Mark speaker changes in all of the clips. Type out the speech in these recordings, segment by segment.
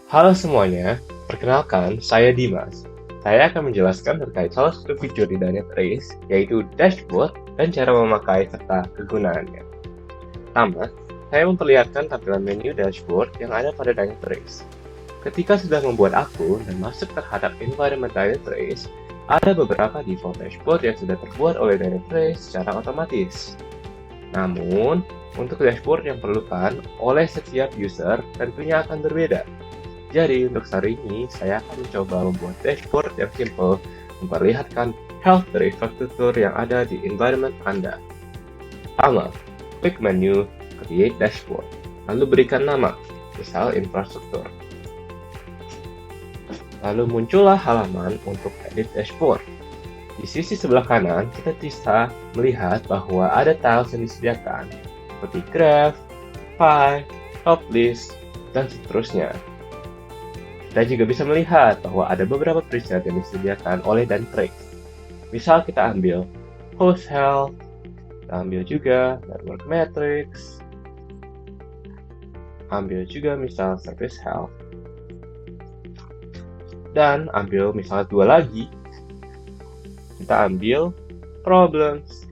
Speaker 1: Halo semuanya, perkenalkan saya Dimas. Saya akan menjelaskan terkait salah satu fitur di Dynatrace, yaitu dashboard dan cara memakai serta kegunaannya. Pertama, saya memperlihatkan tampilan menu dashboard yang ada pada Dynatrace. Ketika sudah membuat akun dan masuk terhadap environment Dynatrace, ada beberapa default dashboard yang sudah terbuat oleh Dynatrace secara otomatis. Namun, untuk dashboard yang perlukan oleh setiap user tentunya akan berbeda. Jadi untuk hari ini saya akan mencoba membuat dashboard yang simple memperlihatkan health dari infrastruktur yang ada di environment Anda. Pertama, klik menu Create Dashboard, lalu berikan nama, misal infrastruktur. Lalu muncullah halaman untuk edit dashboard. Di sisi sebelah kanan, kita bisa melihat bahwa ada tiles yang disediakan, seperti graph, pie, top list, dan seterusnya. Kita juga bisa melihat bahwa ada beberapa preset yang disediakan oleh Dynatrace. Misal kita ambil host health, kita ambil juga network metrics, ambil juga misal service health, dan ambil misal dua lagi, kita ambil problems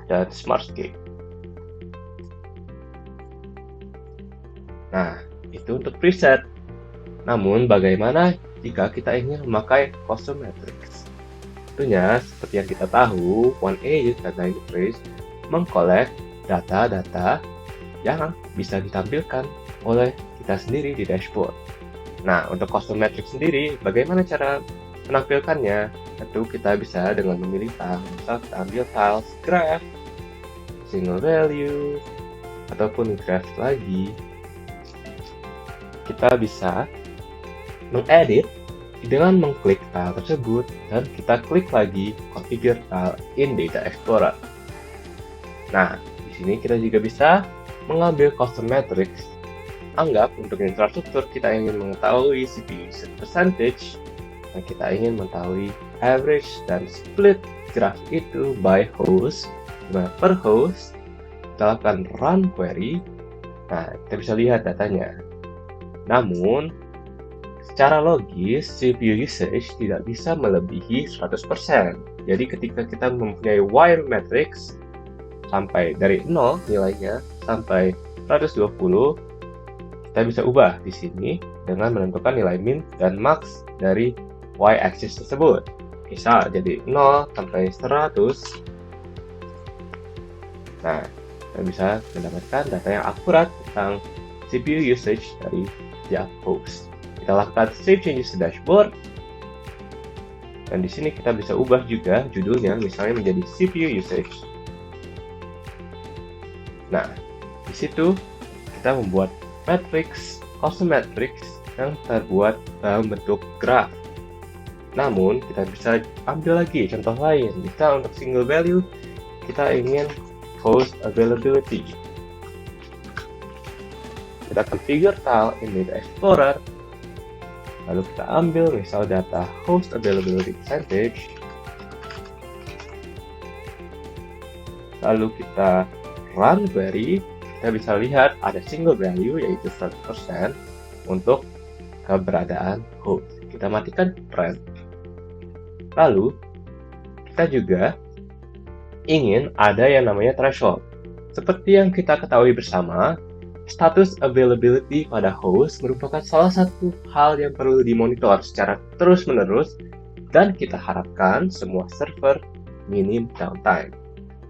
Speaker 1: dan smartscape. Nah, itu untuk preset. Namun, bagaimana jika kita ingin memakai custom metrics? Tentunya, seperti yang kita tahu, 1A dan Dynatrace mengkolek data-data yang bisa ditampilkan oleh kita sendiri di dashboard. Nah, untuk custom metrics sendiri, bagaimana cara menampilkannya? Tentu kita bisa dengan memilih tile. Misal kita ambil tiles graph, single value, ataupun graph lagi. Kita bisa mengedit dengan mengklik tile tersebut dan kita klik lagi configure tile in Data Explorer. Nah, di sini kita juga bisa mengambil custom metrics. Anggap untuk infrastruktur kita ingin mengetahui CPU usage percentage dan kita ingin mengetahui average dan split graph itu by host. Dimana per host kita lakukan run query. Nah, kita bisa lihat datanya. Namun, secara logis, CPU usage tidak bisa melebihi 100%. Jadi ketika kita mempunyai wire matrix sampai dari 0 nilainya sampai 120, kita bisa ubah di sini dengan menentukan nilai min dan max dari y-axis tersebut. Misal jadi 0 sampai 100. Nah, kita bisa mendapatkan data yang akurat tentang CPU usage dari tiap host. Kita lakukan save changes to dashboard, dan di sini kita bisa ubah juga judulnya, misalnya menjadi CPU usage. Nah, di situ kita membuat matrix, custom matrix yang terbuat dalam bentuk graph. Namun, kita bisa ambil lagi contoh lain. Misal untuk single value, kita ingin host availability. Kita configure tile in Data Explorer, lalu kita ambil misal data host availability percentage, lalu kita run query. Kita bisa lihat ada single value yaitu 100% untuk keberadaan host. Kita matikan run. Lalu kita juga ingin ada yang namanya threshold. Seperti yang kita ketahui bersama, status availability pada host merupakan salah satu hal yang perlu dimonitor secara terus-menerus dan kita harapkan semua server minim downtime.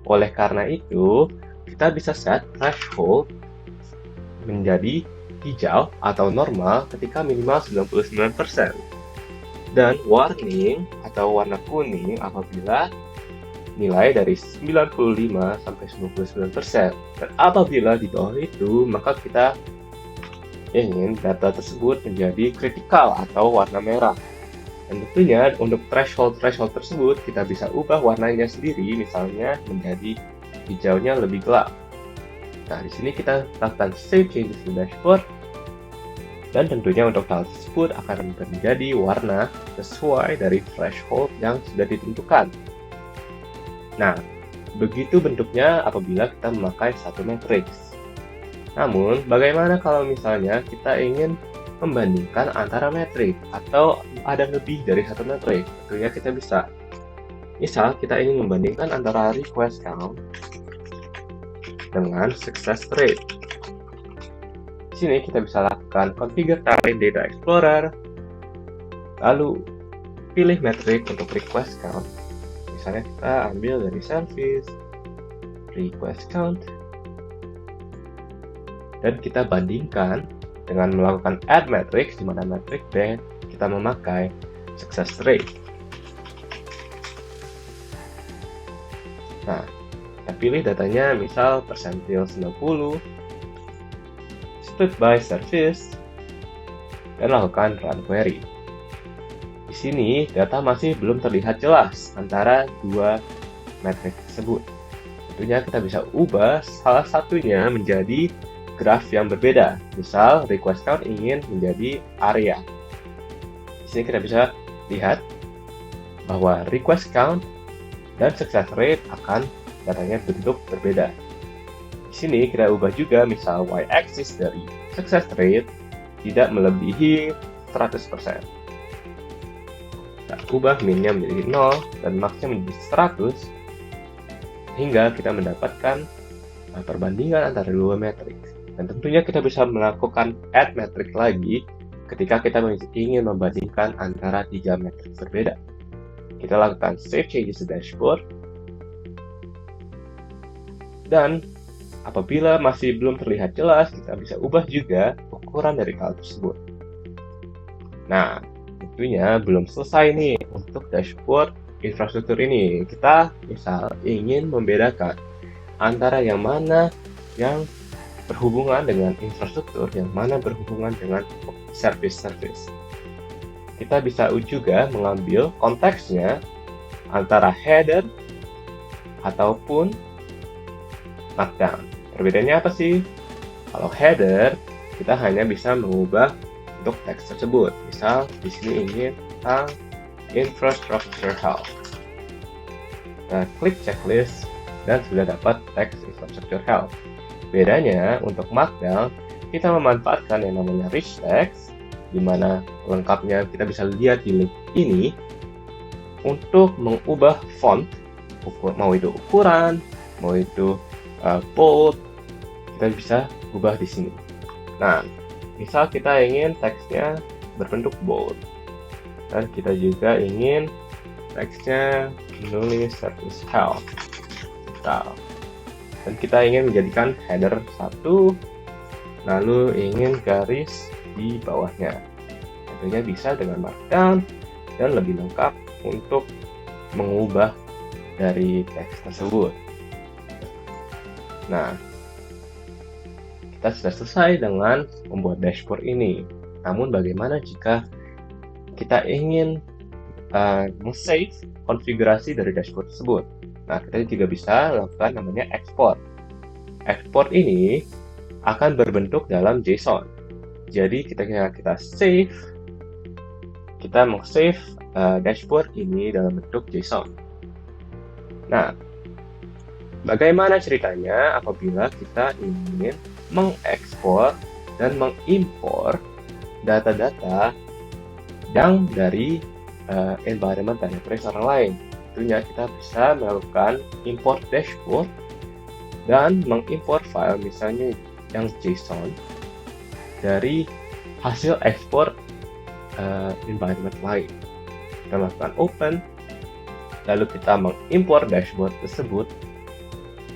Speaker 1: Oleh karena itu, kita bisa set threshold menjadi hijau atau normal ketika minimal 99% dan warning atau warna kuning apabila nilai dari 95 sampai 99%. Dan apabila di bawah itu, maka kita ingin data tersebut menjadi kritikal atau warna merah. Dan tentunya untuk threshold tersebut kita bisa ubah warnanya sendiri, misalnya menjadi hijaunya lebih gelap. Nah, di sini kita lakukan save changes to dashboard, dan tentunya untuk file tersebut akan menjadi warna sesuai dari threshold yang sudah ditentukan. Nah, begitu bentuknya apabila kita memakai satu matriks. Namun, bagaimana kalau misalnya kita ingin membandingkan antara metrik atau ada lebih dari satu metrik. Tentunya kita bisa. Misal kita ingin membandingkan antara request count dengan success rate. Di sini kita bisa lakukan configure in Data Explorer, lalu pilih metrik untuk request count. Misalnya kita ambil dari service, request count, dan kita bandingkan dengan melakukan add matrix, di mana metrik B kita memakai success rate. Nah, kita pilih datanya misal persentil 90, split by service, dan lakukan run query. Di sini data masih belum terlihat jelas antara dua metrik tersebut. Tentunya kita bisa ubah salah satunya menjadi graf yang berbeda. Misal request count ingin menjadi area. Di sini kita bisa lihat bahwa request count dan success rate akan datanya bentuk berbeda. Di sini kita ubah juga misal y-axis dari success rate tidak melebihi 100%. Kita ubah minnya menjadi 0 dan maxnya menjadi 100 hingga kita mendapatkan perbandingan antara dua metrik. Dan tentunya kita bisa melakukan add metrik lagi ketika kita ingin membandingkan antara tiga metrik berbeda. Kita lakukan save changes to dashboard, dan apabila masih belum terlihat jelas, kita bisa ubah juga ukuran dari hal tersebut. Nah, tentunya belum selesai nih untuk dashboard infrastruktur ini. Kita misal ingin membedakan antara yang mana yang berhubungan dengan infrastruktur, yang mana berhubungan dengan service-service. Kita bisa juga mengambil konteksnya antara header ataupun markdown. Perbedaannya apa sih? Kalau header, kita hanya bisa mengubah untuk teks tersebut. Misal di sini ingin tentang infrastructure health. Kita klik checklist dan sudah dapat teks infrastructure health. Bedanya untuk markdown, kita memanfaatkan yang namanya rich text, di mana lengkapnya kita bisa lihat di link ini, untuk mengubah font, mau itu ukuran, mau itu bold, kita bisa ubah di sini. Nah, misal kita ingin teksnya berbentuk bold, dan kita juga ingin teksnya menulis service health, dan kita ingin menjadikan header 1, lalu ingin garis di bawahnya. Tentunya bisa dengan markdown dan lebih lengkap untuk mengubah dari teks tersebut. Nah, kita sudah selesai dengan membuat dashboard ini. Namun bagaimana jika kita ingin save konfigurasi dari dashboard tersebut? Nah, kita juga bisa lakukan namanya export. Export ini akan berbentuk dalam JSON. Jadi ketika kita save, kita save dashboard ini dalam bentuk JSON. Nah, bagaimana ceritanya apabila kita ingin mengekspor dan mengimpor data-data yang dari environment database orang lain? Tentunya kita bisa melakukan import dashboard dan mengimport file misalnya yang JSON dari hasil ekspor environment lain. Kita lakukan open, lalu kita mengimpor dashboard tersebut,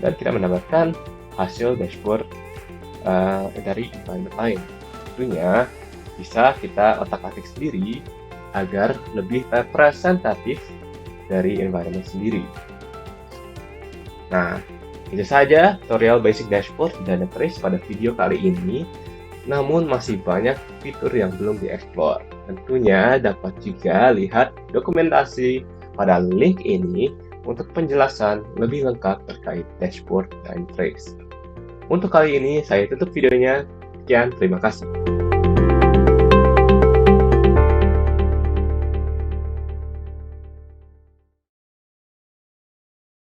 Speaker 1: dan kita mendapatkan hasil dashboard dari environment lain. Tentunya bisa kita otak-atik sendiri agar lebih representatif dari environment sendiri. Nah, itu saja tutorial basic dashboard dan Dynatrace pada video kali ini. Namun masih banyak fitur yang belum dieksplor. Tentunya dapat juga lihat dokumentasi pada link ini untuk penjelasan lebih lengkap terkait dashboard Dynatrace. Untuk kali ini saya tutup videonya. Sekian, terima kasih.